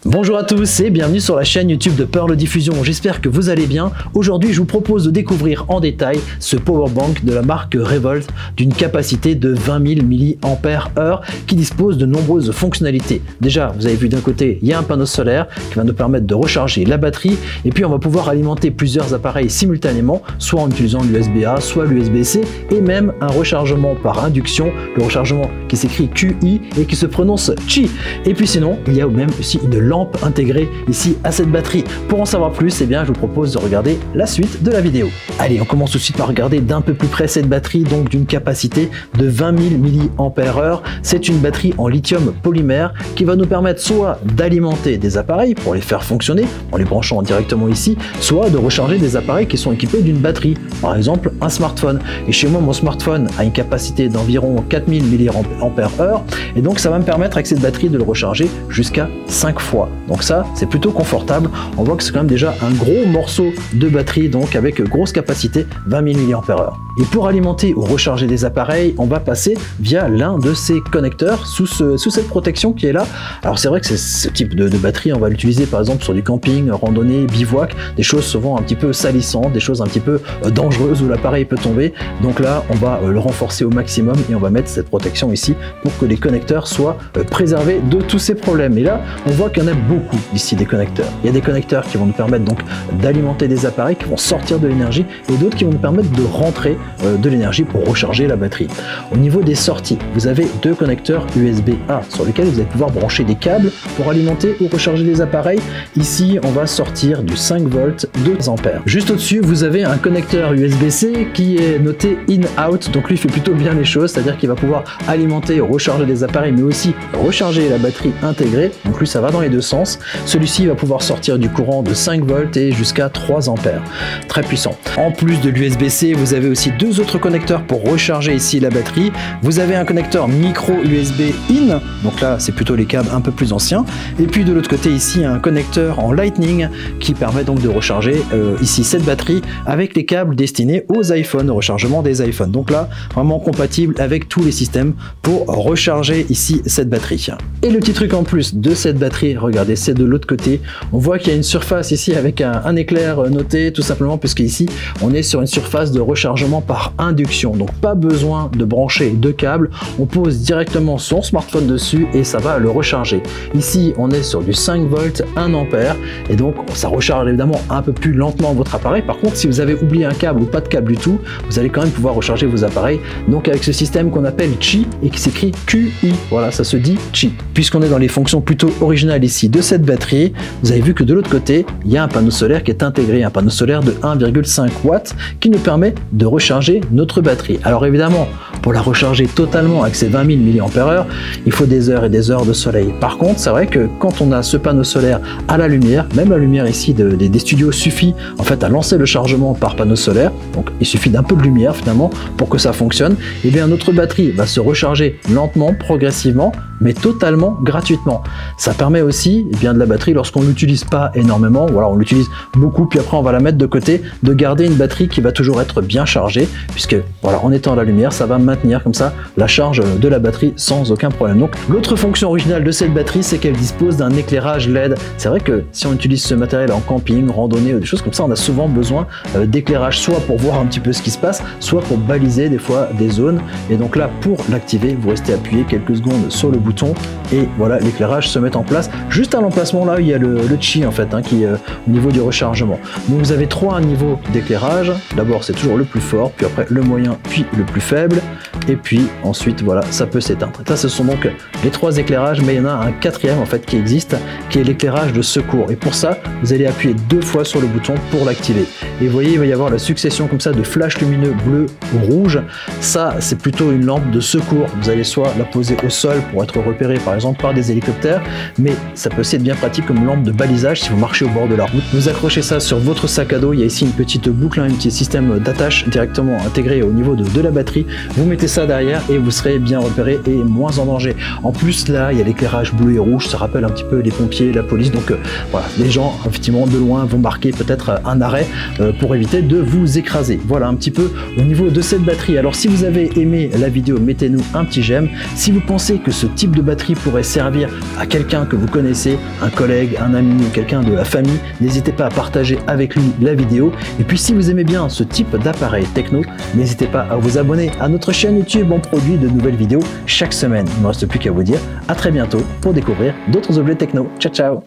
Bonjour à tous et bienvenue sur la chaîne YouTube de Pearl Diffusion, j'espère que vous allez bien. Aujourd'hui je vous propose de découvrir en détail ce powerbank de la marque Revolt d'une capacité de 20 000 mAh qui dispose de nombreuses fonctionnalités. Déjà vous avez vu d'un côté il y a un panneau solaire qui va nous permettre de recharger la batterie et puis on va pouvoir alimenter plusieurs appareils simultanément, soit en utilisant l'USB-A, soit l'USB-C et même un rechargement par induction, le rechargement qui s'écrit QI et qui se prononce Qi. Et puis sinon il y a même aussi une lampe intégrée ici à cette batterie. Pour en savoir plus, eh bien, je vous propose de regarder la suite de la vidéo. Allez, on commence tout de suite par regarder d'un peu plus près cette batterie, donc d'une capacité de 20 000 mAh. C'est une batterie en lithium polymère qui va nous permettre soit d'alimenter des appareils pour les faire fonctionner en les branchant directement ici, soit de recharger des appareils qui sont équipés d'une batterie, par exemple un smartphone. Et chez moi, mon smartphone a une capacité d'environ 4000 mAh et donc ça va me permettre avec cette batterie de le recharger jusqu'à 5 fois. Donc ça, c'est plutôt confortable. On voit que c'est quand même déjà un gros morceau de batterie, donc avec grosse capacité, 20 000 mAh. Et pour alimenter ou recharger des appareils, on va passer via l'un de ces connecteurs sous cette protection qui est là. Alors c'est vrai que c'est ce type de batterie, on va l'utiliser par exemple sur du camping, randonnée, bivouac, des choses souvent un petit peu salissantes, des choses un petit peu dangereuses où l'appareil peut tomber. Donc là, on va le renforcer au maximum et on va mettre cette protection ici pour que les connecteurs soient préservés de tous ces problèmes. Et là, on voit qu'il y en a beaucoup ici des connecteurs. Il y a des connecteurs qui vont nous permettre donc d'alimenter des appareils qui vont sortir de l'énergie et d'autres qui vont nous permettre de rentrer de l'énergie pour recharger la batterie. Au niveau des sorties, vous avez deux connecteurs USB-A sur lesquels vous allez pouvoir brancher des câbles pour alimenter ou recharger des appareils. Ici, on va sortir du 5 volts 2 ampères. Juste au-dessus, vous avez un connecteur USB-C qui est noté in-out, donc lui fait plutôt bien les choses, c'est-à-dire qu'il va pouvoir alimenter, recharger des appareils, mais aussi recharger la batterie intégrée. Donc lui, ça va dans les deux sens. Celui-ci va pouvoir sortir du courant de 5 volts et jusqu'à 3 ampères. Très puissant. En plus de l'USB-C, vous avez aussi deux autres connecteurs pour recharger ici la batterie. Vous avez un connecteur micro USB in, donc là c'est plutôt les câbles un peu plus anciens. Et puis de l'autre côté ici un connecteur en Lightning qui permet donc de recharger ici cette batterie avec les câbles destinés aux iPhones, au rechargement des iPhones. Donc là vraiment compatible avec tous les systèmes pour recharger ici cette batterie. Et le petit truc en plus de cette batterie, regardez, c'est de l'autre côté. On voit qu'il y a une surface ici avec un éclair noté, tout simplement puisque ici on est sur une surface de rechargement par induction. Donc pas besoin de brancher deux câbles, on pose directement son smartphone dessus et ça va le recharger. Ici on est sur du 5 volts 1 ampère et donc ça recharge évidemment un peu plus lentement votre appareil. Par contre, si vous avez oublié un câble ou pas de câble du tout, vous allez quand même pouvoir recharger vos appareils. Donc avec ce système qu'on appelle Qi et qui s'écrit QI, voilà, ça se dit Qi. Puisqu'on est dans les fonctions plutôt originales ici de cette batterie, vous avez vu que de l'autre côté, il y a un panneau solaire qui est intégré, un panneau solaire de 1,5 watts qui nous permet de recharger notre batterie. Alors évidemment, pour la recharger totalement avec ces 20 000 mAh, il faut des heures et des heures de soleil. Par contre, c'est vrai que quand on a ce panneau solaire à la lumière, même la lumière ici des studios suffit en fait à lancer le chargement par panneau solaire, donc il suffit d'un peu de lumière finalement pour que ça fonctionne. Et bien notre batterie va se recharger lentement, progressivement, mais totalement gratuitement. Ça permet aussi de la batterie lorsqu'on ne l'utilise pas énormément, voilà, on l'utilise beaucoup puis après on va la mettre de côté, de garder une batterie qui va toujours être bien chargée puisque voilà, en étant à la lumière, ça va maintenir comme ça la charge de la batterie sans aucun problème. Donc l'autre fonction originale de cette batterie, c'est qu'elle dispose d'un éclairage LED. C'est vrai que si on utilise ce matériel en camping, randonnée ou des choses comme ça, on a souvent besoin d'éclairage, soit pour voir un petit peu ce qui se passe, soit pour baliser des fois des zones. Et donc là, pour l'activer, vous restez appuyé quelques secondes sur le bouton et voilà, l'éclairage se met en place. Juste à l'emplacement là, il y a le Qi en fait, qui est au niveau du rechargement. Donc vous avez trois niveaux d'éclairage. D'abord c'est toujours le plus fort, puis après le moyen, puis le plus faible, et puis ensuite voilà, ça peut s'éteindre. Ça, ce sont donc les trois éclairages, mais il y en a un quatrième en fait qui existe, qui est l'éclairage de secours. Et pour ça, vous allez appuyer deux fois sur le bouton pour l'activer. Et vous voyez, il va y avoir la succession comme ça de flashs lumineux bleu ou rouge. Ça, c'est plutôt une lampe de secours. Vous allez soit la poser au sol pour être repéré par exemple par des hélicoptères, mais ça peut aussi être bien pratique comme lampe de balisage si vous marchez au bord de la route. Vous accrochez ça sur votre sac à dos. Il y a ici une petite boucle, un petit système d'attache directement intégré au niveau de la batterie. Vous mettez mettez ça derrière et vous serez bien repéré et moins en danger. En plus là, il y a l'éclairage bleu et rouge, ça rappelle un petit peu les pompiers, la police, donc voilà, les gens effectivement de loin vont marquer peut-être un arrêt pour éviter de vous écraser. Voilà un petit peu au niveau de cette batterie. Alors si vous avez aimé la vidéo, mettez-nous un petit j'aime. Si vous pensez que ce type de batterie pourrait servir à quelqu'un que vous connaissez, un collègue, un ami ou quelqu'un de la famille, n'hésitez pas à partager avec lui la vidéo. Et puis si vous aimez bien ce type d'appareil techno, n'hésitez pas à vous abonner à notre chaîne YouTube. On produit de nouvelles vidéos chaque semaine. Il ne me reste plus qu'à vous dire à très bientôt pour découvrir d'autres objets techno. Ciao ciao.